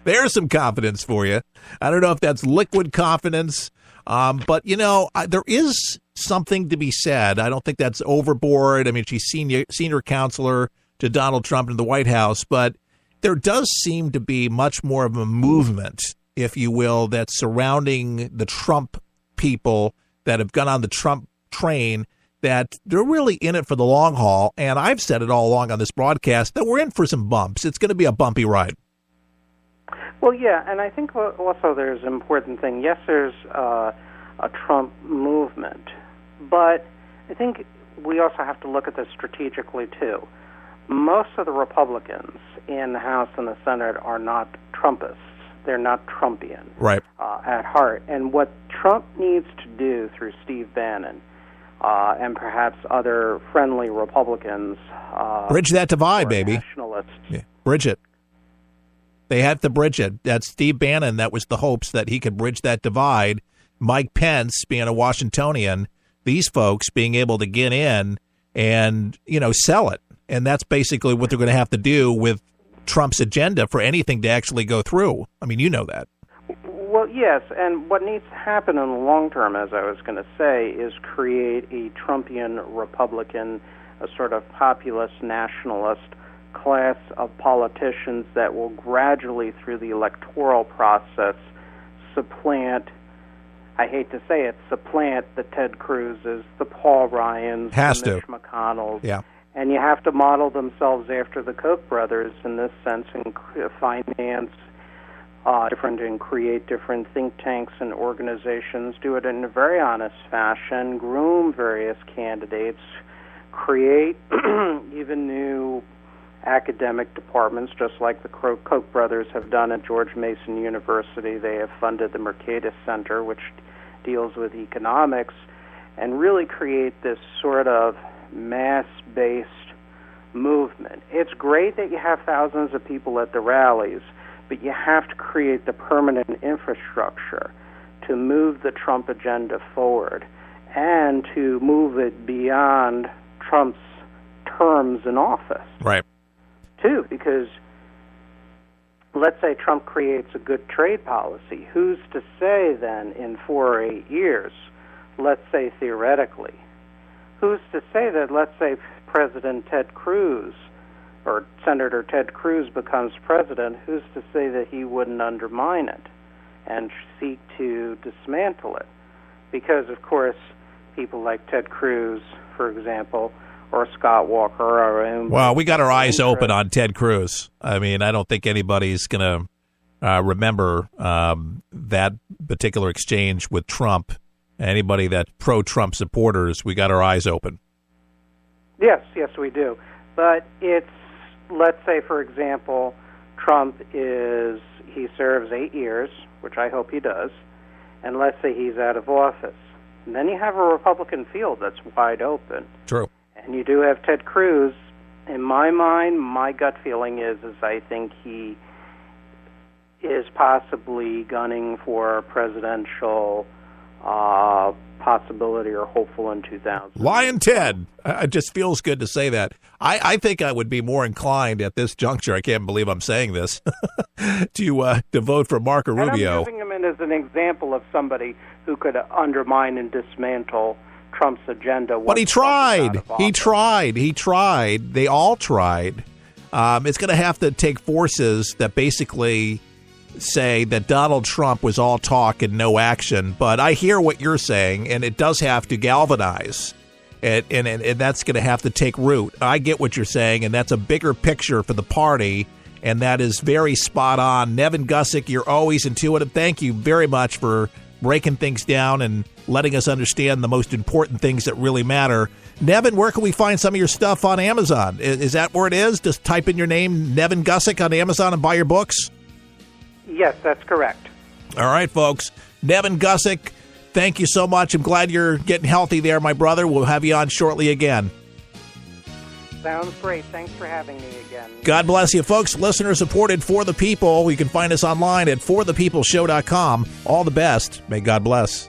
There's some confidence for you. I don't know if that's liquid confidence, but, there is something to be said. I don't think that's overboard. I mean, she's senior counselor to Donald Trump in the White House, but there does seem to be much more of a movement, if you will, that's surrounding the Trump people that have gone on the Trump train, that they're really in it for the long haul. And I've said it all along on this broadcast that we're in for some bumps. It's going to be a bumpy ride. Well, yeah, and I think also there's an important thing. Yes, there's a Trump movement, but I think we also have to look at this strategically, too. Most of the Republicans in the House and the Senate are not Trumpists. They're not Trumpian at heart. And what Trump needs to do through Steve Bannon and perhaps other friendly Republicans... bridge that divide, baby. Nationalists. Yeah. Bridge it. They have to bridge it. That's Steve Bannon. That was the hopes that he could bridge that divide. Mike Pence, being a Washingtonian, these folks being able to get in and, sell it. And that's basically what they're going to have to do with Trump's agenda for anything to actually go through. I mean, you know that. Well, yes, and what needs to happen in the long term, as I was going to say, is create a Trumpian Republican, a sort of populist nationalist class of politicians that will gradually, through the electoral process, supplant, I hate to say it, supplant the Ted Cruzes, the Paul Ryans, the Mitch McConnells. Yeah. And you have to model themselves after the Koch brothers in this sense and finance different and create different think tanks and organizations, do it in a very honest fashion, groom various candidates, create even new academic departments, just like the Koch brothers have done at George Mason University. They have funded the Mercatus Center, which deals with economics, and really create this sort of mass-based movement. It's great that you have thousands of people at the rallies, but you have to create the permanent infrastructure to move the Trump agenda forward and to move it beyond Trump's terms in office. Right. Too, because let's say Trump creates a good trade policy. Who's to say then in 4 or 8 years, let's say theoretically, who's to say that, let's say, President Ted Cruz or Senator Ted Cruz becomes president, who's to say that he wouldn't undermine it and seek to dismantle it? Because, of course, people like Ted Cruz, for example, or Scott Walker, our own... Well, we got our eyes open on Ted Cruz. I mean, I don't think anybody's going to remember that particular exchange with Trump. Anybody that's pro-Trump supporters, we got our eyes open. Yes, we do. But it's, let's say, for example, Trump he serves 8 years, which I hope he does, and let's say he's out of office. And then you have a Republican field that's wide open. True. And you do have Ted Cruz. In my mind, my gut feeling is I think he is possibly gunning for a presidential possibility or hopeful in 2000. Lion Ted. It just feels good to say that. I think I would be more inclined at this juncture, I can't believe I'm saying this, to vote for Marco Rubio. And I'm using him as an example of somebody who could undermine and dismantle Trump's agenda. But he tried. He tried. They all tried. It's going to have to take forces that basically say that Donald Trump was all talk and no action. But I hear what you're saying, and it does have to galvanize. And that's going to have to take root. I get what you're saying, and that's a bigger picture for the party, and that is very spot on. Nevin Gusick, you're always intuitive. Thank you very much for breaking things down and letting us understand the most important things that really matter. Nevin, where can we find some of your stuff on Amazon? Is that where it is? Just type in your name, Nevin Gusick, on Amazon and buy your books? Yes, that's correct. All right, folks. Nevin Gusick, thank you so much. I'm glad you're getting healthy there, my brother. We'll have you on shortly again. Sounds great. Thanks for having me again. God bless you, folks. Listener supported For the People. You can find us online at forthepeopleshow.com. All the best. May God bless.